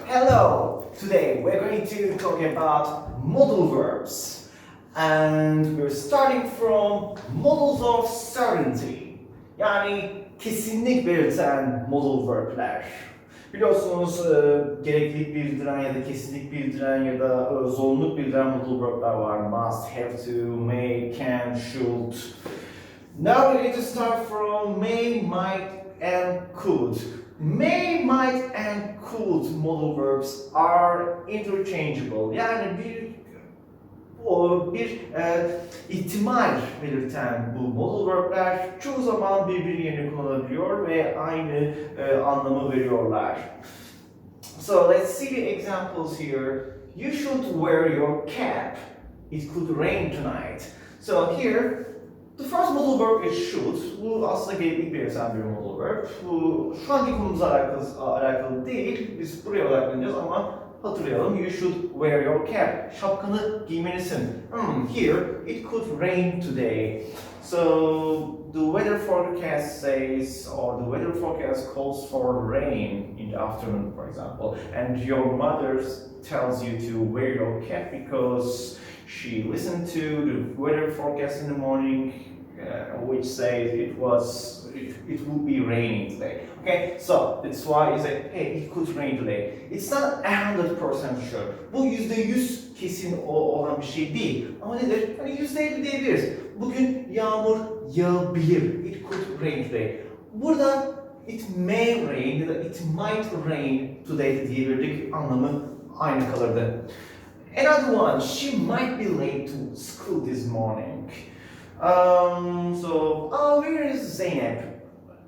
Hello! Today we're going to talk about modal verbs. And we're starting from modals of certainty. Yani kesinlik belirten modal verb'ler. Biliyorsunuz gereklilik bildiren ya da kesinlik bildiren ya da zorunluluk bildiren modal verb'ler var. Must, have to, may, can, should. Now we're going to start from may, might, and could. May, might, and could modal verbs are interchangeable. Yani bir ihtimal belirten bu modal verb'ler çoğu zaman birbiri yerine kullanılabiliyor ve aynı anlamı veriyorlar. So let's see the examples here. You should wear your cap. It could rain tonight. So here the first modal verb is should. Bu aslında gereklilik belirten bir modal verb. Bu şu anki konumuzla alakalı değil. Biz buraya odaklanacağız ama hatırlayalım. You should wear your cap. Şapkanı giymelisin. Here, it could rain today. So the weather forecast says, or the weather forecast calls for rain in the afternoon, for example. And your mother tells you to wear your cap because she listened to the weather forecast in the morning, which says it would be raining today. Okay, so that's why you say, hey, it could rain today. It's not 100% sure. Bu %100 kesin olan bir şey değil. Ama nedir? Hani %50 diyebiliriz. Bugün yağmur yağabilir. It could rain today. Burada it may rain ya da it might rain today diyebilirdik. Anlamı aynı kalırdı. Another one, she might be late to school this morning. Where is Zeynep?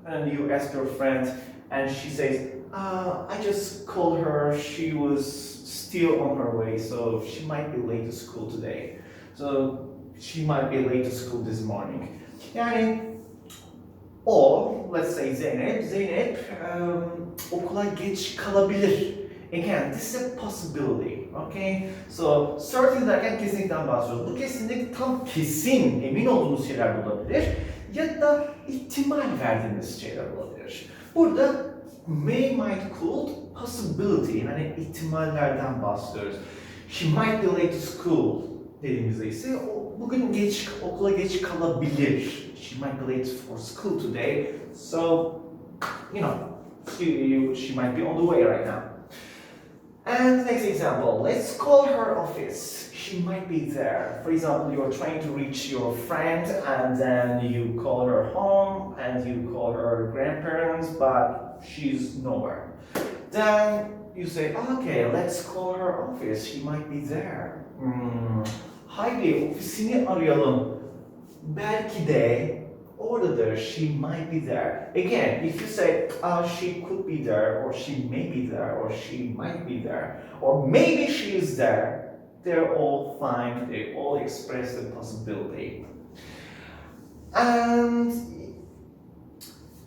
And you ask your friend, and she says, I just called her. She was still on her way, so she might be late to school today. So she might be late to school this morning. Yani, or let's say Zeynep okula geç kalabilir. Again, this is a possibility, okay? So, certain derken kesinlikten bahsediyoruz. Bu kesinlik tam kesin, emin olduğumuz şeyler olabilir ya da ihtimal verdiğimiz şeyler olabilir. Burada may, might, could, possibility, yani ihtimallerden bahsediyoruz. She might be late to school dediğimizde ise bugün okula geç kalabilir. She might be late for school today, so, you know, she might be on the way right now. And the next example, let's call her office. She might be there. For example, you're trying to reach your friend and then you call her home and you call her grandparents, but she's nowhere. Then you say, okay, let's call her office. She might be there. Haydi ofisini arayalım. Belki de oradadır. She might be there. Again, if you say she could be there, or she may be there, or she might be there, or maybe she is there, they're all fine. They all express the possibility. And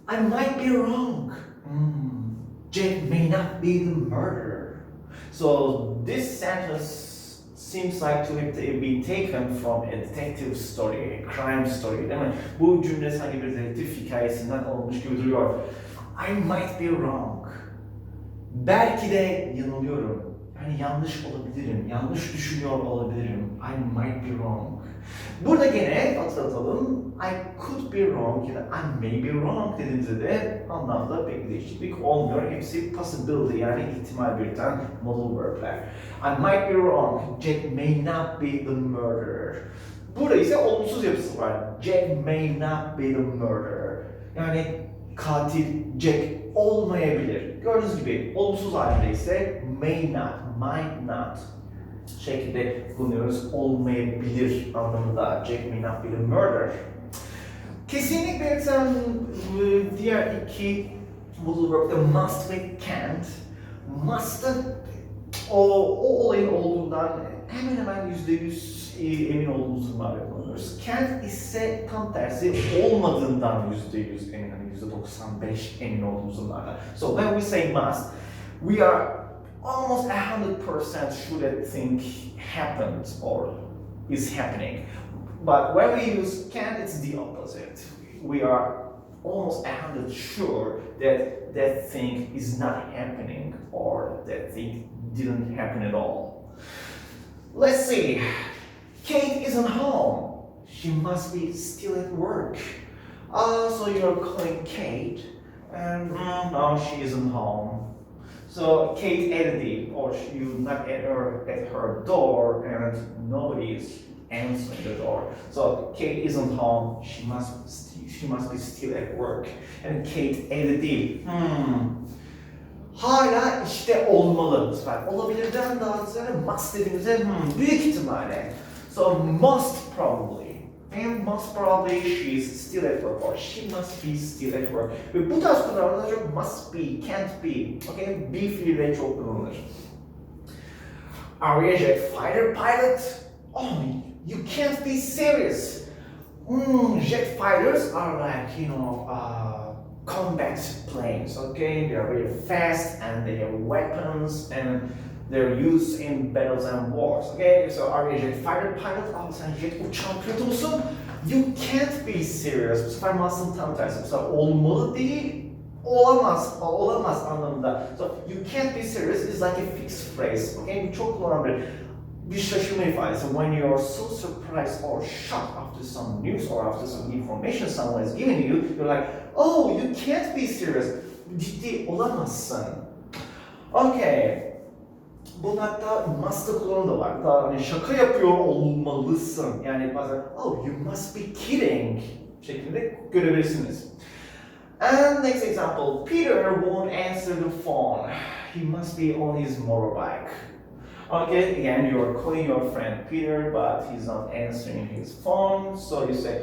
I might be wrong. Jack may not be the murderer. So this sentence seems like to have been taken from a detective story, a crime story, değil mi? Bu cümle sanki bir dedektif hikayesinden alınmış gibi duruyor. I might be wrong. Belki de yanılıyorum. Yani yanlış olabilirim, yanlış düşünüyor olabilirim. I might be wrong. Burada gene hatırlatalım, I could be wrong ya da I may be wrong dediğimizde de anlamda pek değişiklik olmuyor. Hepsi possibility yani ihtimal belirten modal verb'ler. I might be wrong, Jack may not be the murderer. Burada ise olumsuz yapısı var. Jack may not be the murderer. Yani katil Jack olmayabilir. Gördüğünüz gibi olumsuz halinde ise may not, might not şekilde kullanıyoruz. Olmayabilir anlamında. Jack may not be the murderer. Kesinlikle belirten diğer iki modal verb'de must ve can't. Must'ın o olayın olduğundan hemen %100 emin olduğumuz durumlarda kullanıyoruz. Can't ise tam tersi olmadığından %100 emin, hani %95 emin olduğumuz durumlarda. So when we say must, we are almost 100% sure that thing happened or is happening. But when we use can, it's the opposite. We are almost 100 sure that that thing is not happening or that thing didn't happen at all. Let's see. Kate isn't home. She must be still at work. So you're calling Kate, and no, she isn't home. So Kate edited, or you knock at her door, and nobody is answering the door. So Kate isn't home. She must be still at work. And Kate edited. Hala işte olmalı. Bu sefer olabilirden daha ziyade must dediğimizde büyük ihtimalle. So most probably. And most probably she's still at work or she must be still at work. Ve bu tarz kullanımlar çok must be, can't be. Okay? Be fiili çok kullanılır. Are you a jet fighter pilot? Oh, you can't be serious. Jet fighters are like, combat planes, okay? They are very fast and they have weapons and they're used in battles and wars, okay? So are you a jet fighter pilot? Sen jet uçağın pilotu musun? You can't be serious. Bu sefer must'ın tam tersi. Bu sefer olmalı değil, olamaz anlamında. So you can't be serious is like a fixed phrase, okay? Bu çok kullanılan bir şaşırma ifadesi. When you are so surprised or shocked after some news or after some information someone is giving you, you're like, oh, you can't be serious. Ciddi olamazsın. Okay. Bunun hatta must'ı kullanımı da var. Daha hani şaka yapıyor olmalısın. Yani bazen, oh, you must be kidding şeklinde görebilirsiniz. And next example, Peter won't answer the phone. He must be on his motorbike. Okay, again, you're calling your friend Peter, but he's not answering his phone. So you say,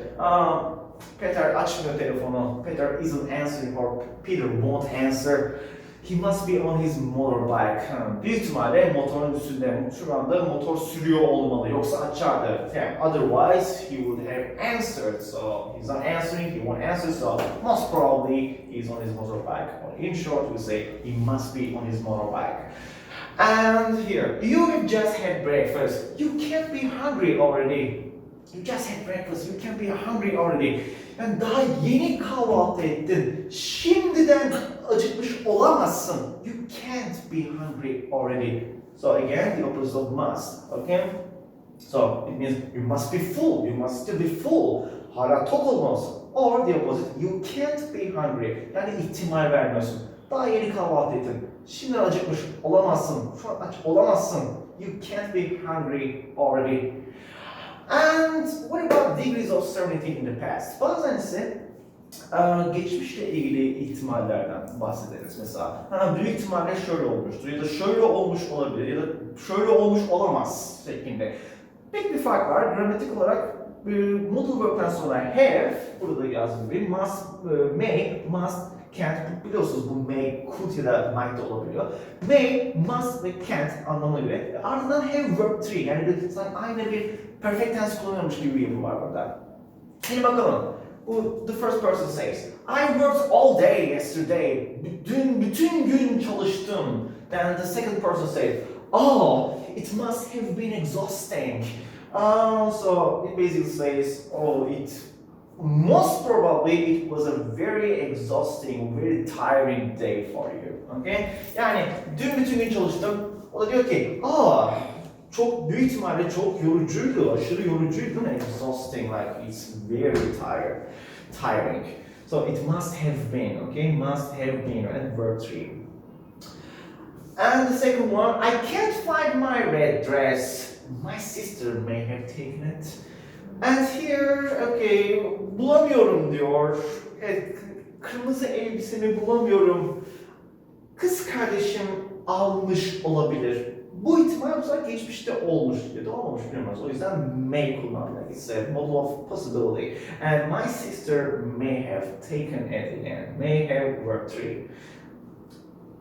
Peter açmıyor telefonu. Peter isn't answering or Peter won't answer. He must be on his motorbike. Büyük ihtimalle motorun üstünde. Şu anda motor sürüyor olmalı. Yoksa açardı. Otherwise, he would have answered. So he's not answering, he won't answer. So most probably, he's on his motorbike. Or in short, we say he must be on his motorbike. And here, you just had breakfast. You can't be hungry already. You just had breakfast. You can't be hungry already. Yani daha yeni kahvaltı ettin. Şimdiden acıkmış olamazsın. You can't be hungry already. So again, the opposite of must. Okay? So it means you must be full. You must still be full. Hala tok olmalısın. Or the opposite, you can't be hungry. Yani ihtimal vermiyorsun. Daha yeni kahvaltı ettin. Şimdiden acıkmış olamazsın. Şu an aç olamazsın. You can't be hungry already. And what about degrees of certainty in the past? Bazen ise geçmişle ilgili ihtimallerden bahsederiz mesela. Büyük ihtimalle şöyle olmuştur ya da şöyle olmuş olabilir ya da şöyle olmuş olamaz şeklinde. Pek bir fark var. Gramatik olarak modal verb'den sonra have, burada yazdığım gibi must, may, must, can't, biliyorsunuz bu may, could ya da might de olabiliyor. May, must ve can't anlamına göre. Ardından have verb 3, yani aynı bir perfect tense kullanılmış gibi bir yapı var burada. Şimdi bakalım. The first person says, I worked all day yesterday. Bütün gün çalıştım. Then the second person says, oh, it must have been exhausting. So it basically says, oh, most probably it was a very exhausting, very tiring day for you. Okay? Yani dün bütün gün çalıştım. O da diyor ki, çok büyük ihtimalle çok yorucuydu, aşırı yorucuydu. Exhausting, like it's very tiring. So it must have been, okay? Must have been, and verb 3. And the second one, I can't find my red dress. My sister may have taken it. And here, okay, bulamıyorum diyor. Evet, kırmızı elbisemi bulamıyorum. Kız kardeşim almış olabilir. Bu ihtimal bu sefer geçmişte olmuş ya da olmamış bilmiyoruz. O yüzden may kullanmak. It's a model of possibility. And my sister may have taken it again. May have verb 3.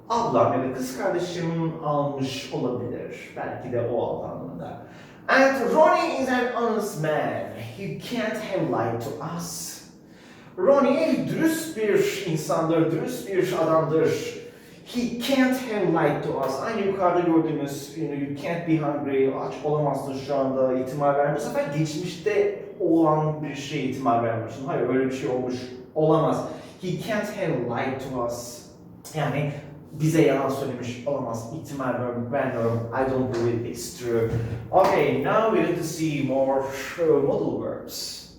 Ablam ya da kız kardeşim almış olabilir. Belki de o aldı anlamında. And Ronnie is an honest man. He can't have lied to us. Ronnie dürüst bir insandır, dürüst bir adamdır. He can't have lied to us. Aynı yukarıda gördüğümüz, you can't be hungry, aç olamazsın şu anda ihtimal vermiyor. Bu sefer geçmişte olan bir şeye ihtimal vermiyorsun. Hayır, öyle bir şey olmuş olamaz. He can't have lied to us. Yani bize yalan söylemiş olamaz. İhtimal veriyorum, ben diyorum, I don't believe it's true. Okay, now we need to see more modal verbs.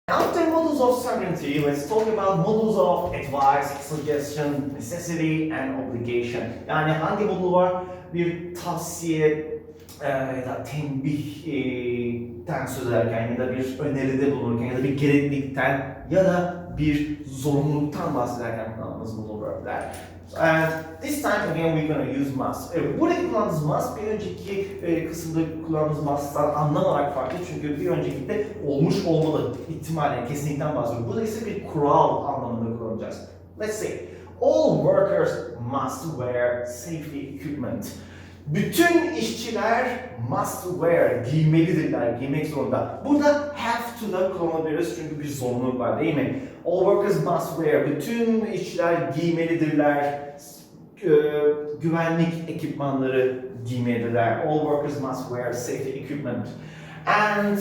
After modals of certainty, let's talk about modals of advice, suggestion, necessity and obligation. Yani hangi modul var? Bir tavsiye ya da tembihten söz ederken ya da bir öneride bulunurken ya da bir gereklilikten ya da bir zorunluluktan bahsederken kullandığımız modal verb'ler. And this time again we're going to use must. Buradaki kullandığımız must bir önceki kısımda kullandığımız must'tan anlam olarak farklı çünkü bir öncekinde olmuş olmalı ihtimali kesinlikten bahsediyor. Burada ise bir kural anlamında kullanacağız. Let's say all workers must wear safety equipment. Bütün işçiler must wear, giymelidirler, giymek zorunda. Burada have to da kullanabiliriz çünkü bir zorunluluk var değil mi? All workers must wear, bütün işçiler giymelidirler, güvenlik ekipmanları giymelidirler. All workers must wear safety equipment. And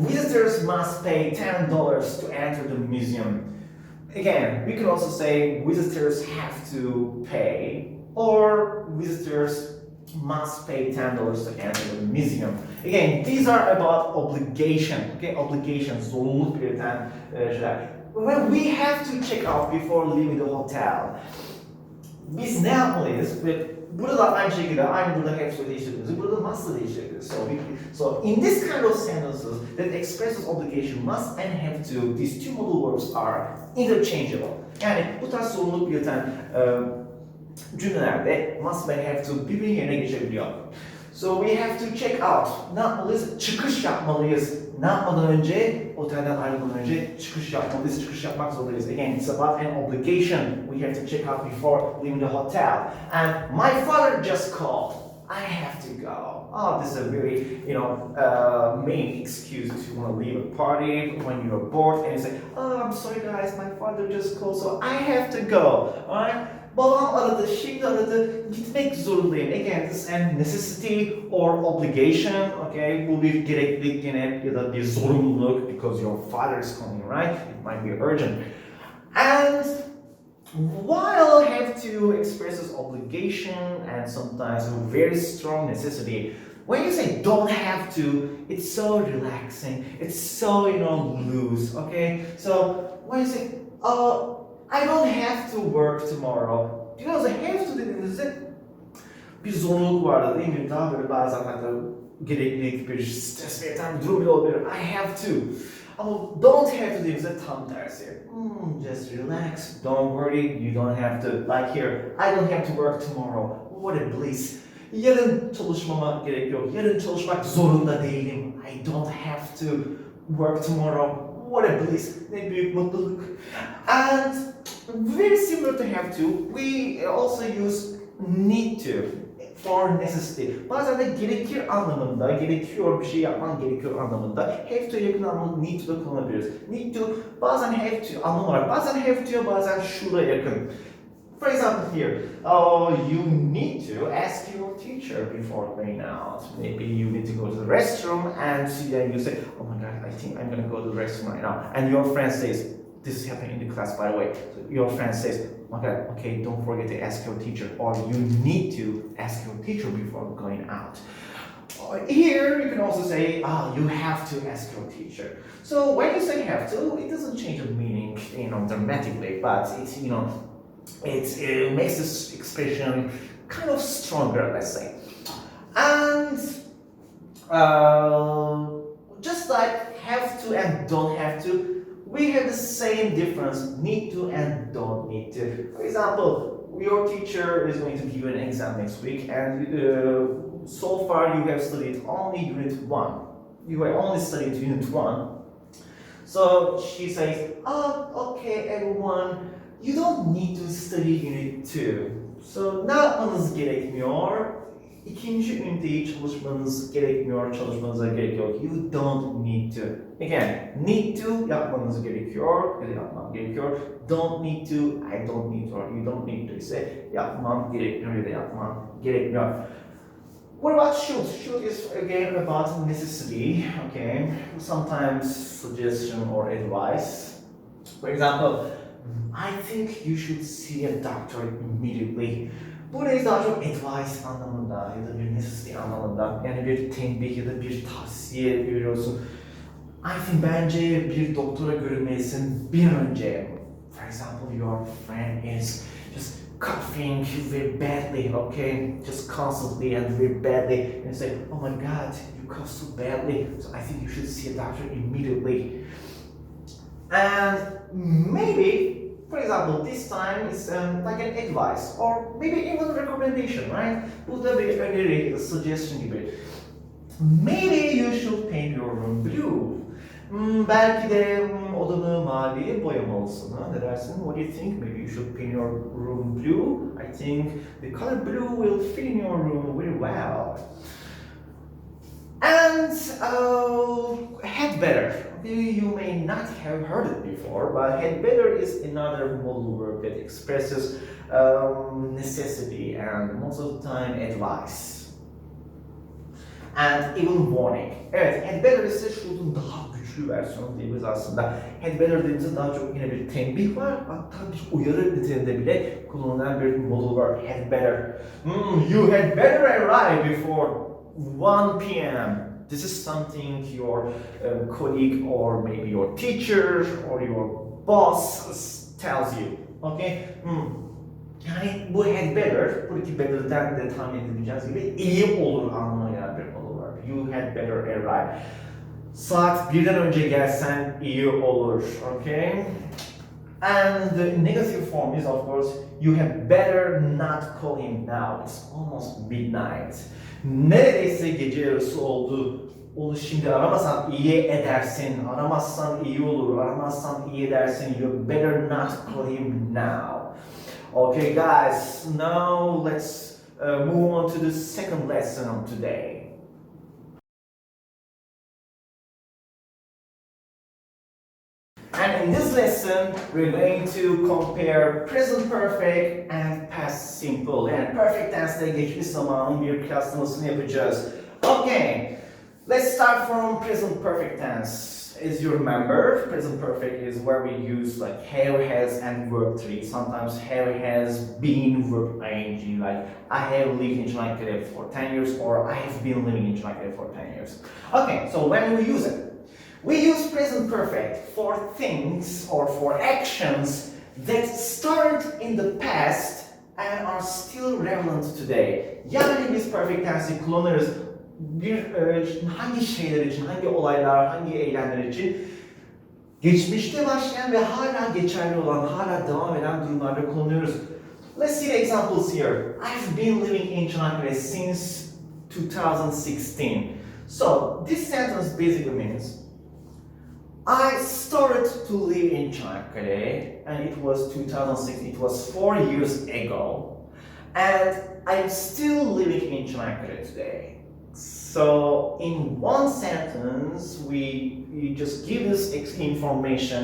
visitors must pay $10 to enter the museum. Again, we can also say visitors have to pay or visitors must pay $10 to enter the museum. Again, these are about obligation. Okay, obligation, zorunluluk belirten şeyler. When we have to check out before leaving the hotel, biz ne yapmalıyız? Ve burada da aynı şekilde, aynı burada have to değiştirdiğimizi, burada must'ı değiştirdiğimiz. So in this kind of sentences that expresses obligation, must and have to, these two modal verbs are interchangeable. Yani bu tarz zorunluluk belirten cümlelerde must ve have to birbirinin yerine geçebiliyor. So we have to check out. Ne yapmalıyız? Çıkış yapmalıyız. Ne yapmadan önce? Otelden ayrılmadan önce çıkış yapmalıyız. Çıkış yapmak zorundayız. Again, it's about an obligation. We have to check out before leaving the hotel. And my father just called. I have to go. Oh, this is a very, main excuse to want to leave a party when you're bored and you say, oh, I'm sorry guys, my father just called, so I have to go. Alright? Babam aradı, şimdi aradı, gitmek zorundayım. Again, this is a necessity or obligation, okay? Bu bir gereklilik yine ya da bir zorunluluk because your father is calling, right? It might be urgent. And while have to expresses obligation and sometimes a very strong necessity, when you say don't have to, it's so relaxing, it's so, loose, okay? So when you say, I don't have to work tomorrow. Because I have to dediğinizde bir zorunluluk vardı değil mi? Daha böyle bazen hatta gereklilik, bir stres belirten bir durum bile olabilir. I have to. Ama don't have to dediğinizde tam tersi. Just relax, don't worry, you don't have to. Like here, I don't have to work tomorrow. What a bliss. Yarın çalışmama gerek yok. Yarın çalışmak zorunda değilim. I don't have to work tomorrow. What a bliss. Ne büyük mutluluk. And very similar to have to, we also use need to for necessity. Bazen de gerekir anlamında, gerekiyor bir şey yapman gerekiyor anlamında. Have to'ya yakın anlamda need to da kullanabiliriz. Need to bazen have to anlam olarak, bazen have to'ya bazen shoulda yakın. For example here, you need to ask your teacher before going out. Maybe you need to go to the restroom and then you say, oh my god, I think I'm gonna go to the restroom right now. And your friend says, this is happening in the class by the way. So your friend says, okay, don't forget to ask your teacher, or you need to ask your teacher before going out. Here you can also say, you have to ask your teacher. So when you say have to, it doesn't change the meaning, dramatically, but it's, it makes this expression kind of stronger, let's say. And just like have to and don't have to, we have the same difference, need to and don't need to. For example, your teacher is going to give you an exam next week, and so far you have studied only Unit 1. You have only studied Unit 1. So she says, okay everyone, you don't need to study Unit 2. So ne yapmanız gerekmiyor? İkinci üniteyi çalışmanız gerekmiyor, çalışmanıza gerek yok. You don't need to. Again, need to yapmanız gerekiyor ya da yapmam gerekiyor. Don't need to, I don't need to, or you don't need to ise yapmam gerekmiyor ya da yapmam gerekmiyor. What about should? Should is again about necessity, okay? Sometimes suggestion or advice. For example, I think you should see a doctor immediately. Burayı daha çok advice anlamında ya da bir necessity anlamında, yani bir tembih ya da bir tavsiye veriyorsun. I think bence bir doktora görünmelisin bir an önce. For example, your friend is just coughing very badly, okay? Just constantly and very badly. And you say, oh my god, you cough so badly. So I think you should see a doctor immediately. And maybe, for example, this time it's like an advice or maybe even a recommendation, right? Bu da bir öneri, a suggestion gibi. Maybe you should paint your room blue. Belki de odanı mavi boyamalısın. Ha? Ne dersin? What do you think? Maybe you should paint your room blue. I think the color blue will fit in your room very well. And had better. You may not have heard it before, but had better is another modal verb that expresses necessity and most of the time advice. And even warning. Evet, had better ise should'un daha güçlü versiyonu diyebiliriz aslında. Had better dediğimizde daha çok yine bir tembih var, hatta bir uyarı niteliğinde bile kullanılan bir modal verb. Had better. You had better arrive before 1 p.m. This is something your colleague or maybe your teacher or your boss tells you. Okay? Yani bu had better, buradaki better'den de tahmin edebileceğiniz gibi iyi olur anlamına gelen bir modal verb. You had better arrive. Saat 1'den önce gelsen iyi olur, okay? And the negative form is of course, you had better not call him now. It's almost midnight. Neredeyse gece yarısı oldu. Onu şimdi aramasan iyi edersin, aramazsan iyi olur, aramazsan iyi edersin. You better not call him now. Okay guys, now let's move on to the second lesson today. And in this lesson, we're going to compare present perfect and past simple. Yani perfect tense'de geçmiş zamanın bir kıyaslamasını yapacağız. Okay, let's start from present perfect tense. As you remember, present perfect is where we use like have, has, and verb 3. Sometimes have, has, been, verb ing, like I have lived in Çanakkale for 10 years or I have been living in Çanakkale for 10 years. Okay, so when we use it? We use present perfect for things or for actions that started in the past and are still relevant today. Yani biz perfect tense'i kullanırız hangi şeyler için, hangi olaylar, hangi eylemler için geçmişte başlayan ve hala geçerli olan, hala devam eden durumlarda kullanıyoruz. Let's see the examples here. I've been living in Çanakkale since 2016. So this sentence basically means I started to live in Çanakkale and it was 2006, it was 4 years ago, and I'm still living in Çanakkale today. So in one sentence, we just give this information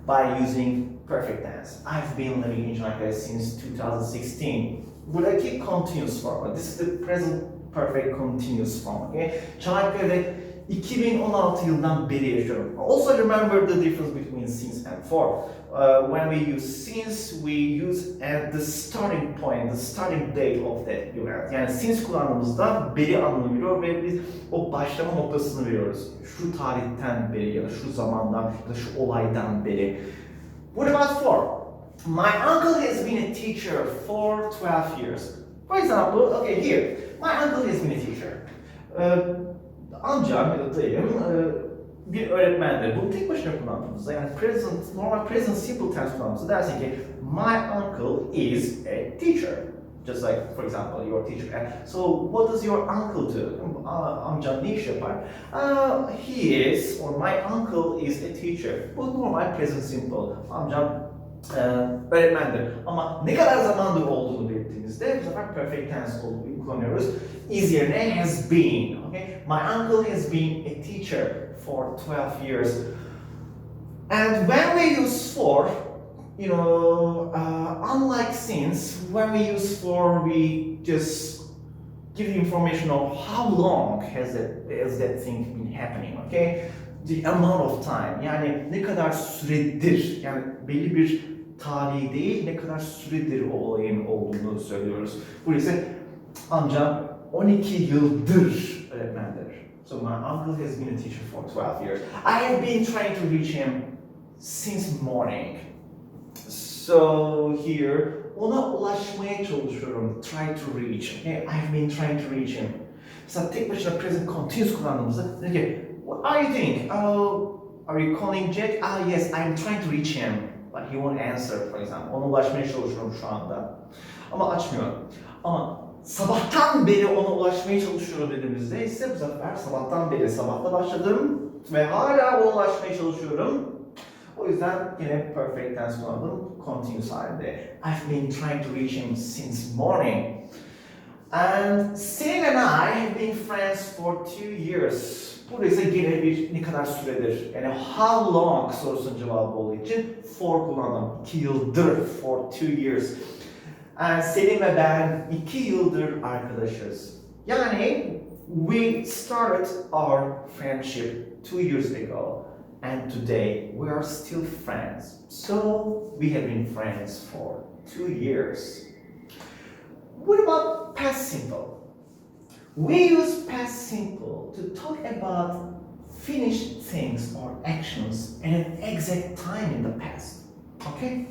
by using perfect tense. I've been living in Çanakkale since 2016. Buradaki continuous form. This is the present perfect continuous form. Okay? Çanakkale'de 2016 yılından beri yaşıyorum. Also remember the difference between since and for. When we use since, we use at the starting point, the starting date of that event. Yani since kullandığımızda beri anlamı veriyor ve biz o başlama noktasını veriyoruz. Şu tarihten beri ya da şu zamandan ya da şu olaydan beri. What about for? My uncle has been a teacher for 12 years. For example, okay here, my uncle has been a teacher. Amcam ya da dayım bir öğretmendir. Bunu tek başına kullandığımızda yani normal present simple tense kullandığımızda dersin ki my uncle is a teacher. Just like for example your teacher. And so what does your uncle do? Amcam ne iş yapar? He is or my uncle is a teacher. Bu normal present simple. Amcam öğretmendir. Ama ne kadar zamandır olduğunu belirttiğimizde bu sefer perfect tense kullanıyoruz. Is yerine has been. Okay? My uncle has been a teacher for 12 years. And when we use for, you know, unlike since, when we use for, we just give you information of how long has that thing been happening, okay? The amount of time, yani ne kadar süredir, yani belli bir tarihi değil, ne kadar süredir o olayın olduğunu söylüyoruz. Bu ise amcam 12 yıldır öğretmendir. So my uncle has been a teacher for 12 years. I have been trying to reach him since morning. So here, ona ulaşmaya çalışıyorum. Try to reach. Okay? I've been trying to reach him. Mesela tek başına present continuous kullandığımızda diyor ki, what are you doing? Are you calling Jack? Yes, I'm trying to reach him. But he won't answer, for example. Ona ulaşmaya çalışıyorum şu anda. Ama açmıyor. Ama sabahtan beri ona ulaşmaya çalışıyorum dediğimizde ise bu sefer sabahtan beri sabahta başladım ve hala ona ulaşmaya çalışıyorum. O yüzden yine perfect tense kullandım. Continuous halinde. I've been trying to reach him since morning. And Selin and I have been friends for 2 years. Burada ise yine bir ne kadar süredir, yani how long sorusunun cevabı olduğu için for kullandım. 2 yıldır, for 2 years. And Selin ve ben 2 yıldır arkadaşız. Yani we started our friendship 2 years ago. And today we are still friends. So we have been friends for 2 years. What about past simple? We use past simple to talk about finished things or actions at an exact time in the past. Okay?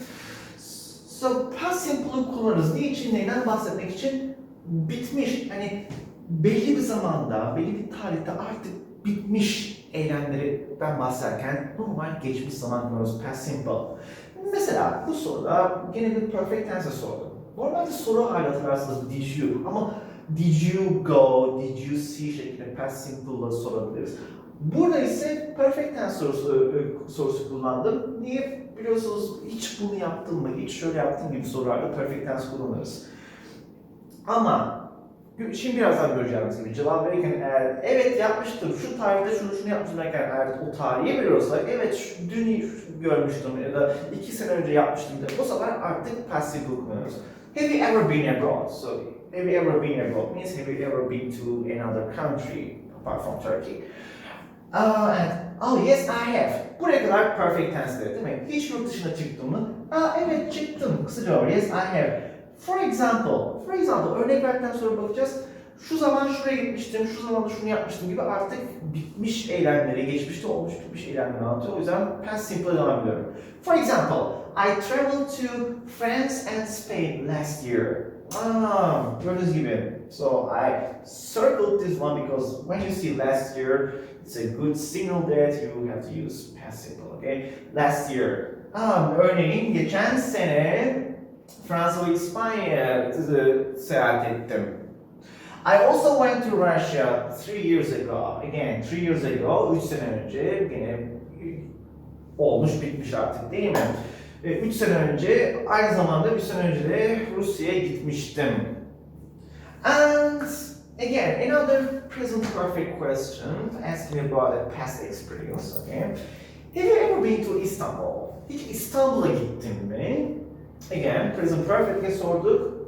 So past simple'ı kullanırız. Niçin? Neyden bahsetmek için? Bitmiş. Hani belli bir zamanda, belli bir tarihte artık bitmiş eylemlerden bahsederken normal geçmiş zaman kullanıyoruz. Past simple. Mesela bu soruda gene bir perfect tense sordum. Normalde soru hali hatırlarsınız did you ama did you go, did you see şeklinde past simple'la sorabiliriz. Burada ise perfect tense sorusu kullandım. Niye? Biliyorsunuz hiç bunu yaptım mı, hiç şöyle yaptım gibi sorularda perfect tense kullanırız. Ama şimdi birazdan göreceğimiz gibi cevap verirken eğer evet yapmıştım, şu tarihte şunu yapmıştım derken eğer o tarihi biliyorsak evet dün görmüştüm ya da 2 sene önce yapmıştım da o sefer artık past simple kullanıyoruz. Have you ever been abroad? So have you ever been abroad means have you ever been to another country apart from Turkey? And oh yes I have. Buraya kadar perfect tense değil mi? Hiç yurt dışına çıktım mı? Evet çıktım. Kısaca yes I have. For example, örnek verdikten sonra bakacağız. Şu zaman şuraya gitmiştim, şu zaman da şunu yapmıştım gibi artık bitmiş eylemleri, geçmişte olmuş bitmiş eylemleri anlatıyor. O yüzden past simple devam ediyorum. For example, I traveled to France and Spain last year. Gördüğünüz gibi. So I circled this one because when you see last year, it's a good signal that you have to use past simple, okay? Last year. Örneğin geçen sene Fransa ve İspanya'ya seyahat ettim. I also went to Russia 3 years ago. Again, 3 years ago, 3 sene önce, yine olmuş bitmiş artık değil mi? 3 sene önce, aynı zamanda 3 sene önce de Rusya'ya gitmiştim. And again, another present perfect question asking about a past experience, okay? Have you ever been to Istanbul? Hiç İstanbul'a gittin mi? Again, present perfect'e sorduk.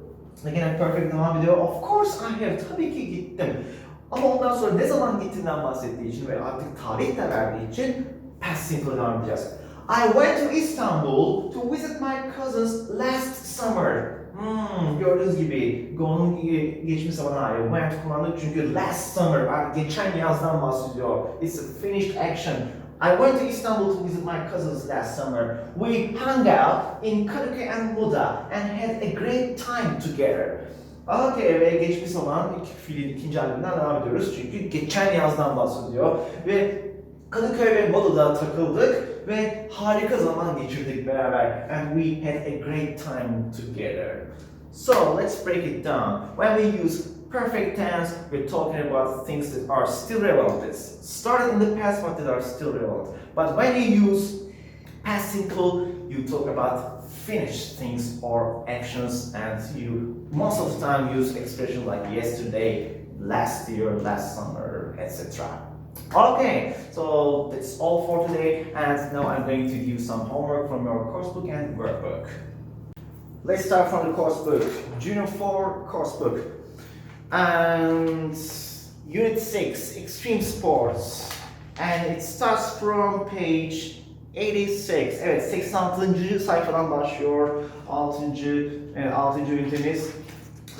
Again, perfect devam ediyor. Of course I have. Tabii ki gittim. Ama ondan sonra ne zaman gittiğinden bahsettiği için ve artık tarih de verdiği için past simple devam edeceğiz. I went to Istanbul to visit my cousins last summer. Gördüğünüz gibi go'nun geçmiş zaman hali. Went kullandık çünkü last summer, geçen yazdan bahsediyor. It's a finished action. I went to Istanbul to visit my cousins last summer. We hung out in Kadıköy and Moda and had a great time together. Okay, ve geçmiş zaman fiilin ikinci halinden devam ediyoruz çünkü geçen yazdan bahsediyor ve Kadıköy ve Moda'da takıldık ve harika zaman geçirdik beraber. And we had a great time together. So let's break it down. When we use perfect tense, we're talking about things that are still relevant. It's started in the past, but that are still relevant. But when you use past simple, you talk about finished things or actions, and you most of the time use expressions like yesterday, last year, last summer, etc. Okay, so that's all for today, and now I'm going to give you some homework from your course book and workbook. Let's start from the course book. Junior 4 course book. And Unit 6, Extreme Sports. And it starts from page 86. Evet, 86. sayfadan başlıyor 6. ünitemiz.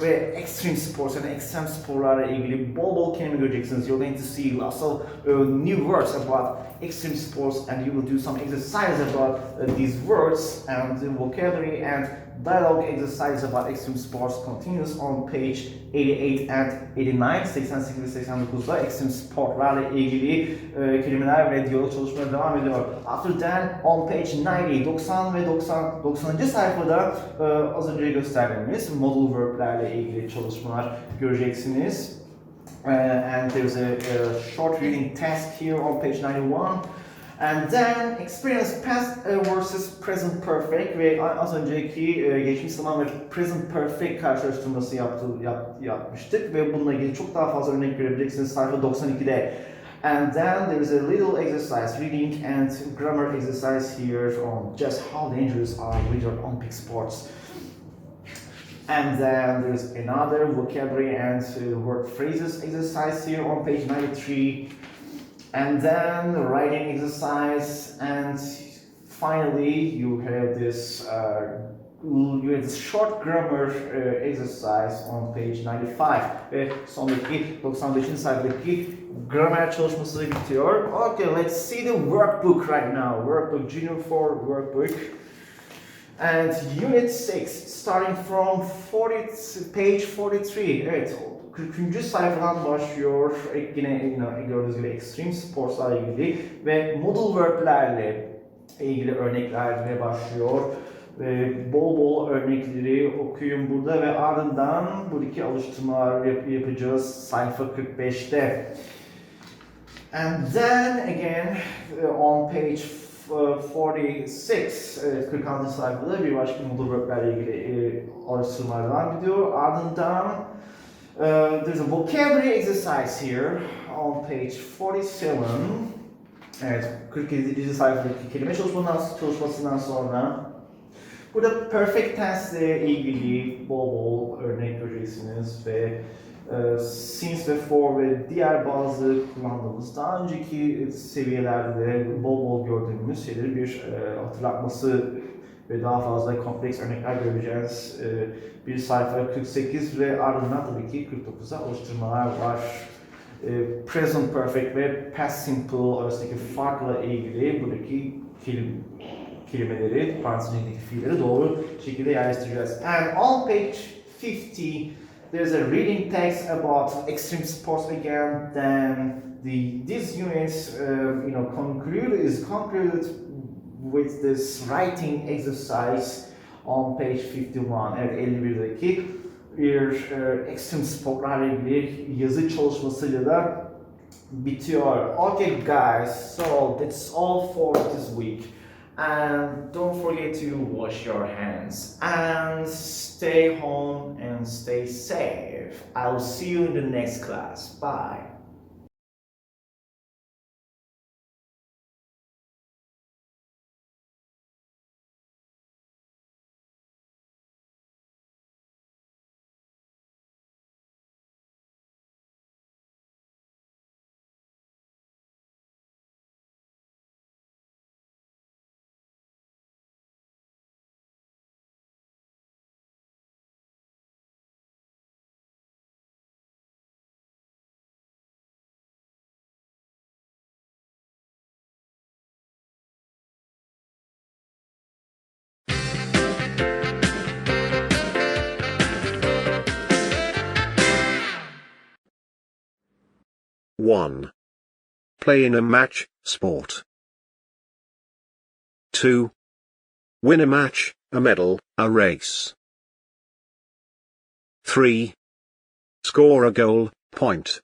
Ve extreme sports, yani ekstrem sporlarla ilgili bol bol kelime göreceksiniz. You're going to see lots of new words about extreme sports, and you will do some exercises about these words, and the vocabulary and dialogue exercise about extreme sports continues on page 88 and 89. 88 ve 89'da extreme sportlarla ilgili kelimeler ve diyalog çalışmaları devam ediyor. After that, on page 90, 90 ve 90. sayfada az önce gösterdiğimiz modal verb'lerle ilgili çalışmalar göreceksiniz. And there's a short reading task here on page 91. And then experience past versus present perfect ve az önceki geçmiş zaman ve present perfect karşılaştırması yapmıştık ve bununla ilgili çok daha fazla örnek görebileceksiniz sayfa 92'de. And then there is a little exercise, reading and grammar exercise here on just how dangerous are winter Olympic sports. And then there's another vocabulary and word phrases exercise here on page 93. And then the writing exercise, and finally you have this short grammar exercise on page 95 ve sondaki 95. sayfadaki gramer çalışması bitiyor. Okay, let's see the workbook right now. Workbook, Junior 4 workbook. And Unit 6, starting from page 43. Evet, 40. sayfadan başlıyor. Yine gördüğünüz gibi extreme sports'la ilgili ve modal verb'lerle ilgili örneklerle başlıyor. Bol bol örnekleri okuyun burada ve ardından buradaki alıştırmalar yapacağız sayfa 45'te. And then again on page 46, 46. sayfada bir başka modal verb'lerle ilgili alıştırmalar devam ediyor. Ardından there's a vocabulary exercise here on page 47. Evet, 47. sayfadaki kelime çalışmasından sonra burada perfect tense ile ilgili bol bol örnek göreceksiniz ve since ve for ve diğer bazı kullandığımız daha önceki seviyelerde de bol bol gördüğümüz şeyleri bir hatırlatması ve daha fazla kompleks örnekler göreceğiz. Bir sayfa 48 ve ardından tabii ki 49'a alıştırmalar var. Present perfect ve past simple arasındaki farkla ilgili buradaki kelimeleri, parantez içindeki fiilleri doğru şekilde yerleştireceğiz. And on page 50, there's a reading text about extreme sports again. Then this unit, concluded with this writing exercise on page 51. Evet, 51'deki bir extreme sportlarla ilgili yazı çalışmasıyla da bitiyor. Okay guys, so that's all for this week. And don't forget to wash your hands and stay home and stay safe. I'll see you in the next class. Bye. One. Play in a match, sport. 2. Win a match, a medal, a race. 3. Score a goal, point.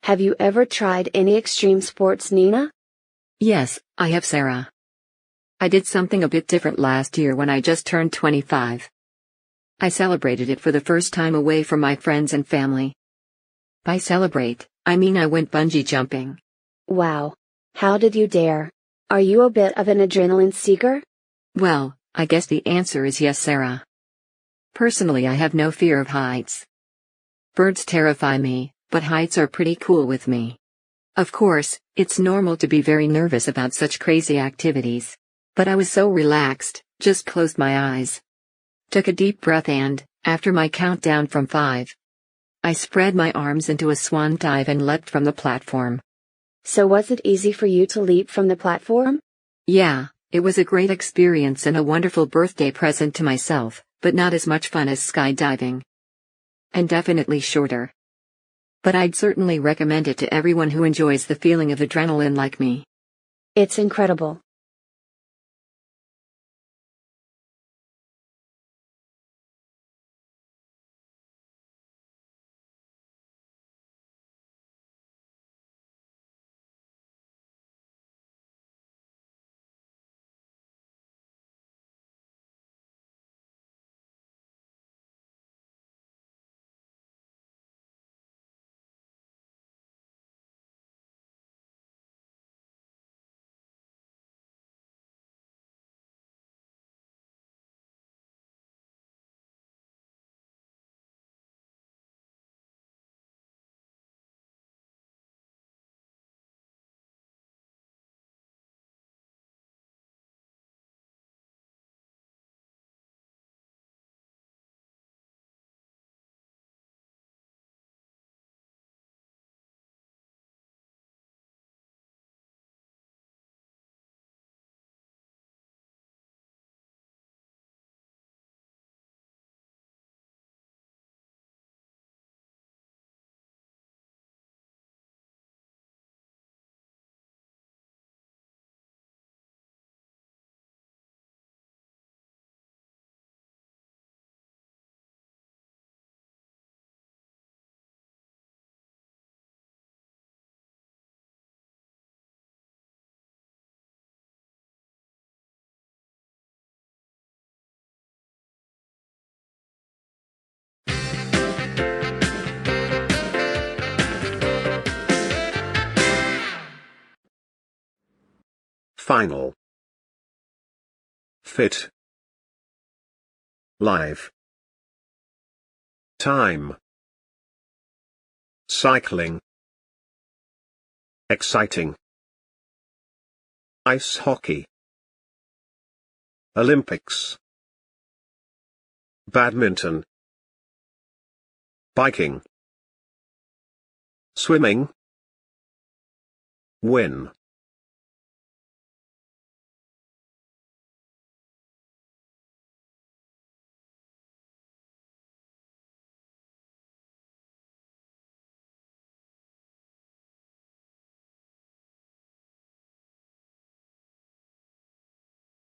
Have you ever tried any extreme sports, Nina? Yes, I have, Sarah. I did something a bit different last year when I just turned 25. I celebrated it for the first time away from my friends and family. By celebrate, I mean I went bungee jumping. Wow. How did you dare? Are you a bit of an adrenaline seeker? Well, I guess the answer is yes, Sarah. Personally, I have no fear of heights. Birds terrify me, but heights are pretty cool with me. Of course, it's normal to be very nervous about such crazy activities. But I was so relaxed, just closed my eyes. Took a deep breath and, after my countdown from 5, I spread my arms into a swan dive and leapt from the platform. So was it easy for you to leap from the platform? Yeah, it was a great experience and a wonderful birthday present to myself, but not as much fun as skydiving. And definitely shorter. But I'd certainly recommend it to everyone who enjoys the feeling of adrenaline like me. It's incredible. Final. Fit. Live. Time. Cycling. Exciting. Ice hockey. Olympics. Badminton. Biking. Swimming. Win.